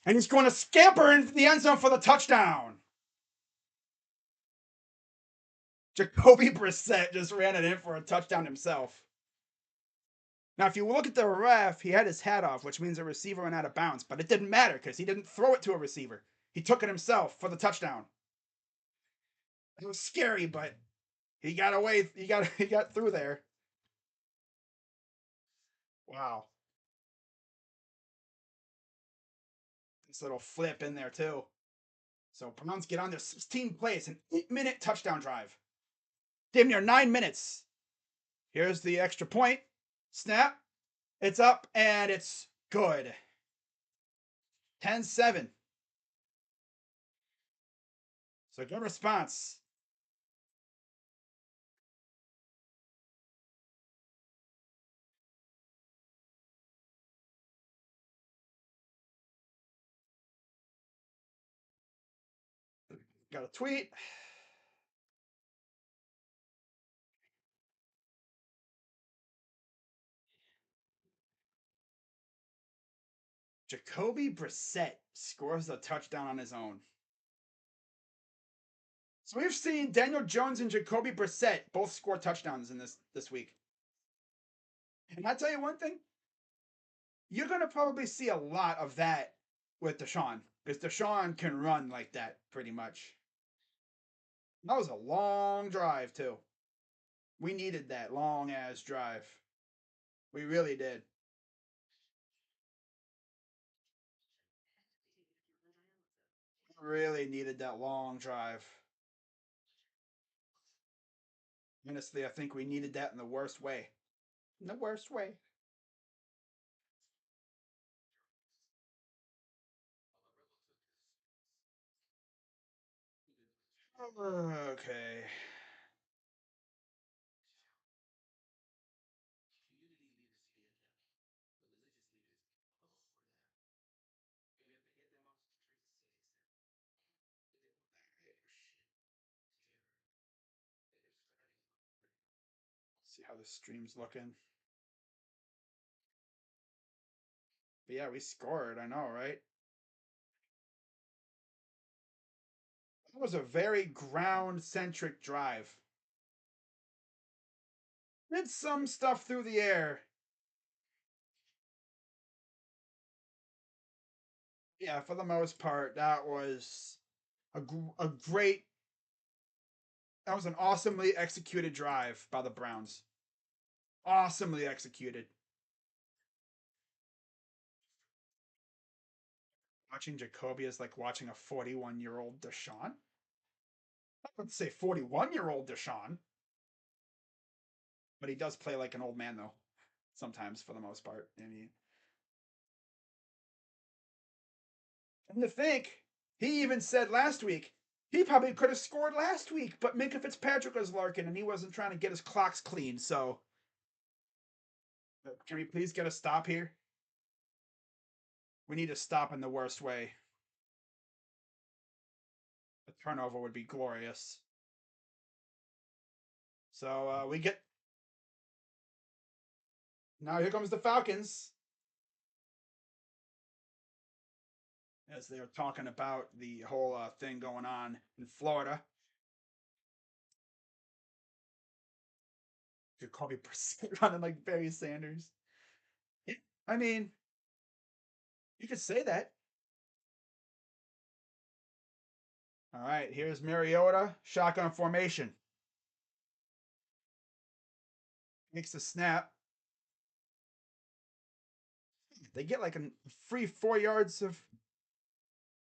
And he's going to scamper into the end zone for the touchdown. Jacoby Brissett just ran it in for a touchdown himself. Now, if you look at the ref, he had his hat off, which means the receiver went out of bounds. But it didn't matter because he didn't throw it to a receiver. He took it himself for the touchdown. It was scary, but he got away. He got through there. Wow. This little flip in there too. So Browns get on their 16 plays, an 8-minute touchdown drive. Damn near 9 minutes. Here's the extra point. Snap. It's up and it's good. 10-7. So good response. Got a tweet. Jacoby Brissett scores a touchdown on his own. So we've seen Daniel Jones and Jacoby Brissett both score touchdowns in this week. And I tell you one thing, you're gonna probably see a lot of that with Deshaun because Deshaun can run like that pretty much. That was a long drive too. We needed that long ass drive. We really did. Really needed that long drive. Honestly, I think we needed that in the worst way. In the worst way. Okay. See how the stream's looking. But yeah, we scored. I know, right? That was a very ground centric drive. Did some stuff through the air. Yeah, for the most part, that was a great. That was an awesomely executed drive by the Browns. Awesomely executed. Watching Jacoby is like watching a 41-year-old Deshaun. I wouldn't say 41-year-old Deshaun, but he does play like an old man though. Sometimes, for the most part, and to think, he even said last week he probably could have scored last week, but Minka Fitzpatrick was lurking and he wasn't trying to get his clocks clean. So, can we please get a stop here? We need to stop in the worst way. A turnover would be glorious. So we get. Now here comes the Falcons. As they're talking about the whole thing going on in Florida. Jacoby Brissett running like Barry Sanders. I mean, you could say that. All right, here's Mariota, shotgun formation. Makes the snap. They get like a free 4 yards of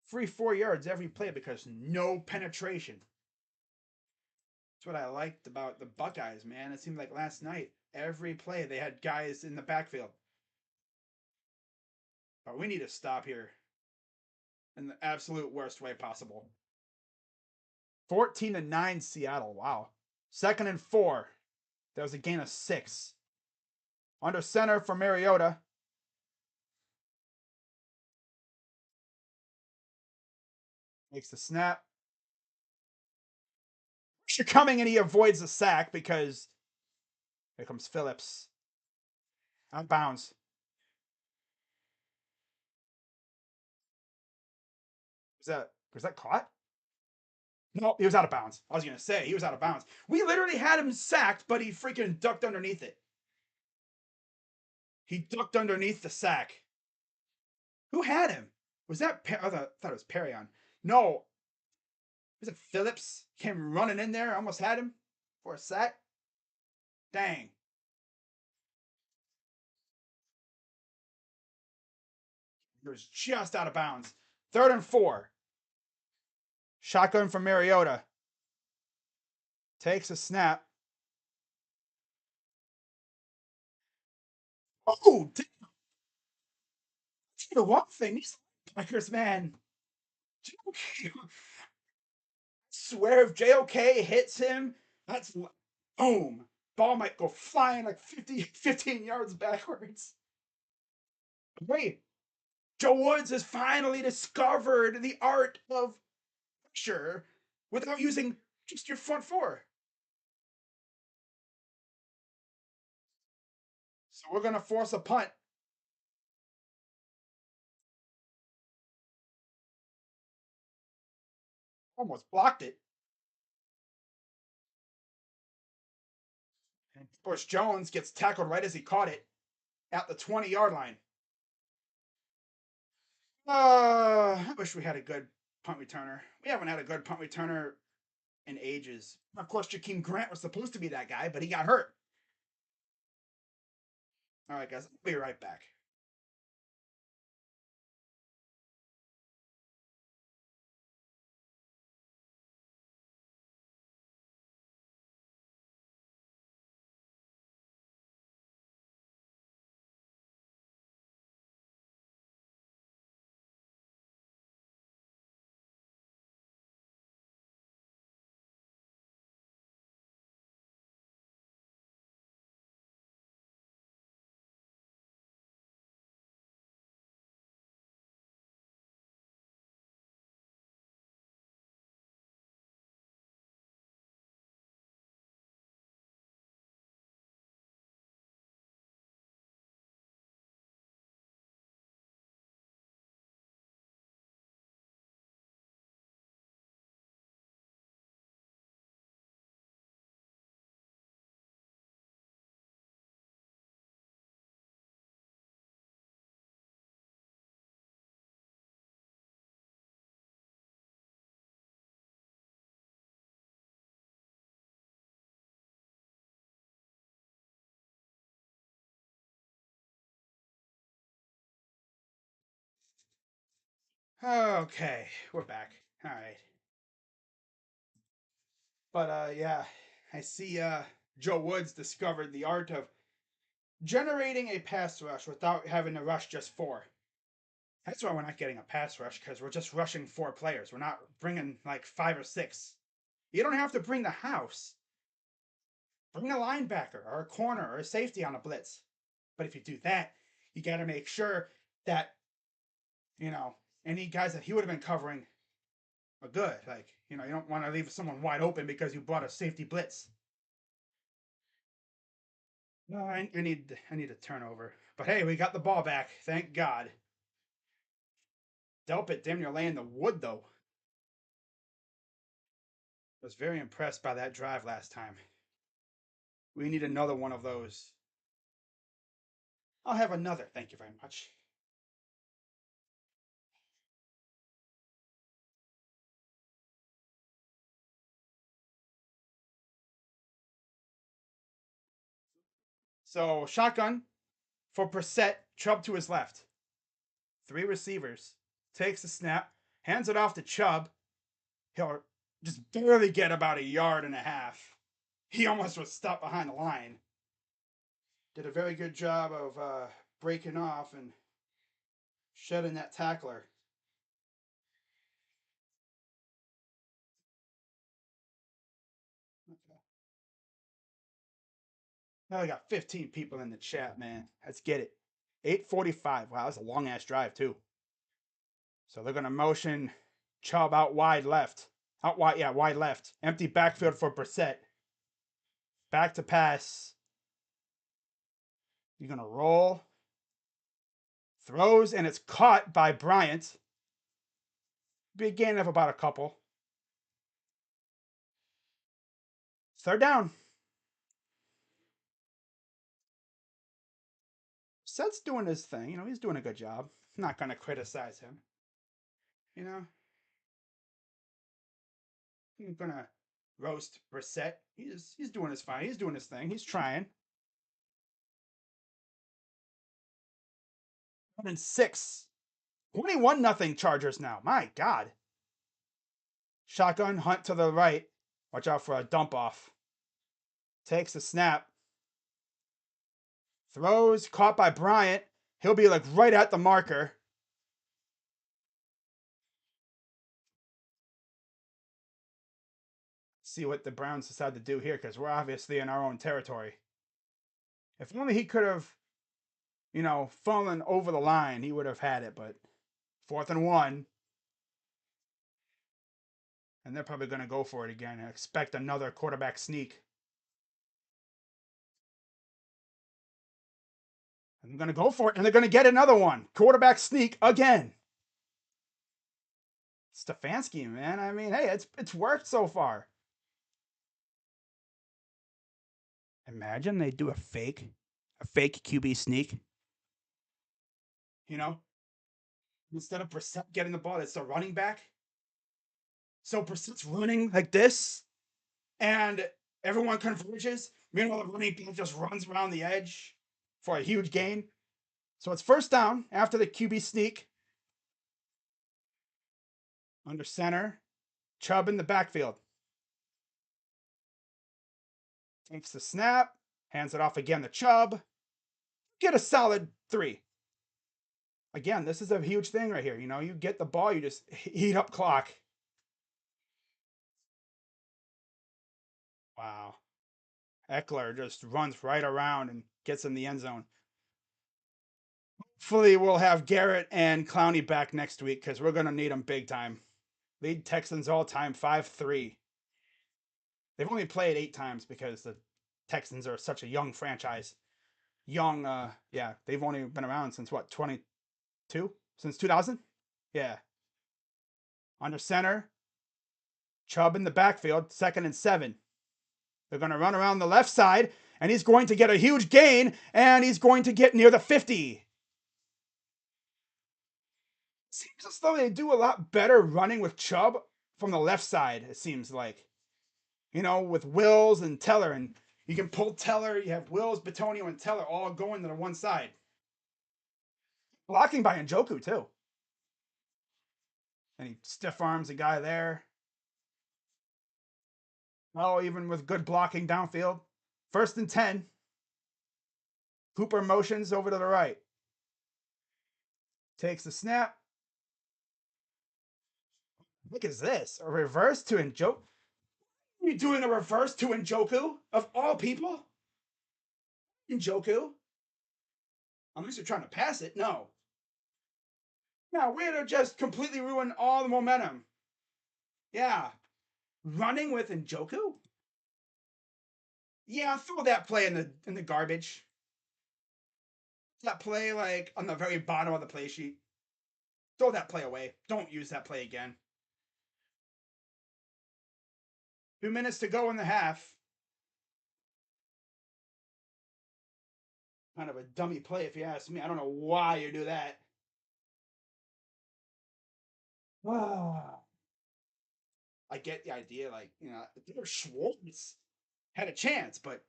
free 4 yards every play because no penetration. That's what I liked about the Buckeyes, man. It seemed like last night, every play they had guys in the backfield. But we need to stop here in the absolute worst way possible. 14-9 Seattle. Wow. 2nd and 4. That was a gain of 6. Under center for Mariota. Makes the snap. You're coming and he avoids the sack because here comes Phillips. Out of bounds. Was that caught? No, he was out of bounds. I was gonna say he was out of bounds. We literally had him sacked, but he freaking ducked underneath it. He ducked underneath the sack. Who had him? Was that? I thought it was Perrion. No, was it Phillips? Came running in there, almost had him for a sack. Dang. He was just out of bounds. 3rd and 4. Shotgun from Mariota. Takes a snap. Oh, the one thing, these linebackers, man. Swear if JOK hits him, that's boom. Ball might go flying like 15 yards backwards. Wait, Joe Woods has finally discovered the art of pressure without using just your front four. So we're going to force a punt. Almost blocked it. And of course, Jones gets tackled right as he caught it at the 20-yard line. I wish we had a good punt returner. We haven't had a good punt returner in ages. Of course, Jakeem Grant was supposed to be that guy, but he got hurt. All right, guys, I'll be right back. Okay, we're back. All right. But yeah, I see Joe Woods discovered the art of generating a pass rush without having to rush just four. That's why we're not getting a pass rush, because we're just rushing four players. We're not bringing like five or six. You don't have to bring the house. Bring a linebacker or a corner or a safety on a blitz. But if you do that, you got to make sure that, any guys that he would have been covering are good. Like, you don't want to leave someone wide open because you brought a safety blitz. No, I need a turnover. But hey, we got the ball back. Thank God. Delpit damn near laying the wood, though. I was very impressed by that drive last time. We need another one of those. I'll have another. Thank you very much. So, shotgun for Brissett. Chubb to his left. Three receivers. Takes the snap. Hands it off to Chubb. He'll just barely get about a yard and a half. He almost was stopped behind the line. Did a very good job of breaking off and shedding that tackler. Now we got 15 people in the chat, man. Let's get it. 8:45. Wow, that's a long ass drive too. So they're gonna motion Chubb out wide left. Out wide, yeah, wide left. Empty backfield for Brissett. Back to pass. You're gonna roll. Throws, and it's caught by Bryant. Big gain of about a couple. Third down. Seth's doing his thing. He's doing a good job. I'm not gonna criticize him. You know, I'm gonna roast Brissett. He's doing his fine. He's doing his thing. He's trying. 106. 21-0 Chargers now. My God. Shotgun, Hunt to the right. Watch out for a dump off. Takes the snap. Throws, caught by Bryant. He'll be like right at the marker. See what the Browns decide to do here because we're obviously in our own territory. If only he could have, fallen over the line, he would have had it. But 4th and 1. And they're probably going to go for it again and expect another quarterback sneak. And they're going to go for it, and they're going to get another one. Quarterback sneak again. Stefanski, man. I mean, hey, it's worked so far. Imagine they do a fake QB sneak. You know, instead of Brissett getting the ball, it's the running back. So Brissett's running like this, and everyone converges. Meanwhile, the running back just runs around the edge for a huge gain. So it's 1st down after the QB sneak. Under center. Chubb in the backfield. Takes the snap. Hands it off again to Chubb. Get a solid 3. Again, this is a huge thing right here. You get the ball, you just heat up clock. Wow. Eckler just runs right around and gets in the end zone. Hopefully, we'll have Garrett and Clowney back next week because we're going to need them big time. Lead Texans all time 5-3. They've only played 8 times because the Texans are such a young franchise. Yeah, they've only been around since what, 22? Since 2000? Yeah. Under center. Chubb in the backfield, 2nd and 7. They're going to run around the left side, and he's going to get a huge gain, and he's going to get near the 50. Seems as though they do a lot better running with Chubb from the left side, it seems like. With Wills and Teller, and you can pull Teller, you have Wills, Bitonio, and Teller all going to the one side. Blocking by Njoku, too. And he stiff arms a guy there. Oh, even with good blocking downfield. 1st and 10. Cooper motions over to the right. Takes the snap. Look at this. A reverse to Njoku. You doing a reverse to Njoku? Of all people? Njoku? Unless you're trying to pass it. No. Now, way to just completely ruin all the momentum. Yeah. Running with Njoku? Yeah, throw that play in the garbage. That play like on the very bottom of the play sheet. Throw that play away. Don't use that play again. 2 minutes to go in the half. Kind of a dummy play if you ask me. I don't know why you do that. I get the idea, like, Schwartz had a chance, but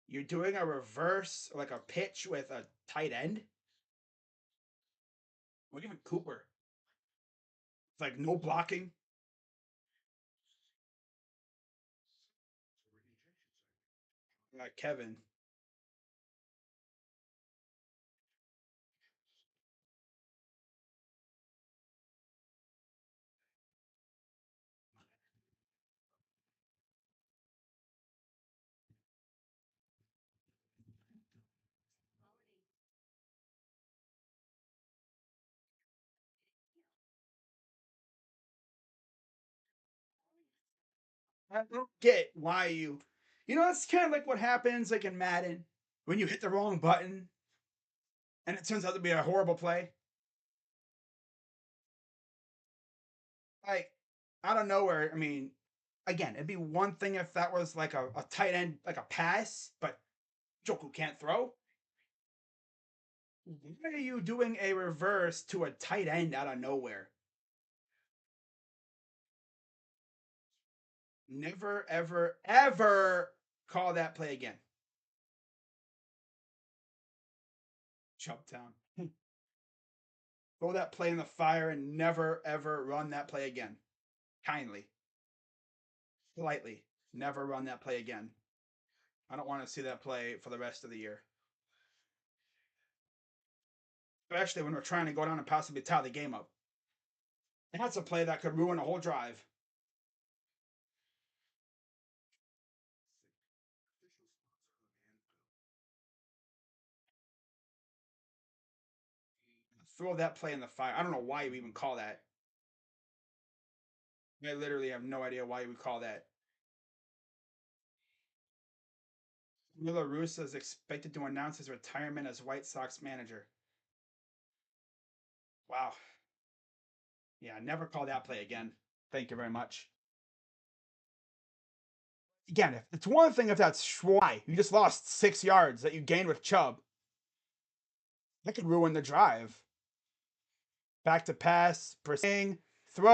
you're doing a reverse, like a pitch with a tight end. We're giving Cooper. It's like no blocking. Kevin. I don't get why you. It's kind of like what happens like in Madden when you hit the wrong button and it turns out to be a horrible play. Like, out of nowhere, I mean, again, it'd be one thing if that was like a tight end, like a pass, but Joku can't throw. Why are you doing a reverse to a tight end out of nowhere? Never, ever, ever call that play again. Chubtown. Throw that play in the fire and never, ever run that play again. Kindly, politely, never run that play again. I don't want to see that play for the rest of the year. Especially when we're trying to go down and possibly tie the game up. That's a play that could ruin a whole drive. Throw that play in the fire. I don't know why you even call that. I literally have no idea why you would call that. Miller Russa is expected to announce his retirement as White Sox manager. Wow. Yeah, never call that play again. Thank you very much. Again, if it's one thing if that's Schwai, you just lost 6 yards that you gained with Chubb. That could ruin the drive. Back to pass, pursuing, throw.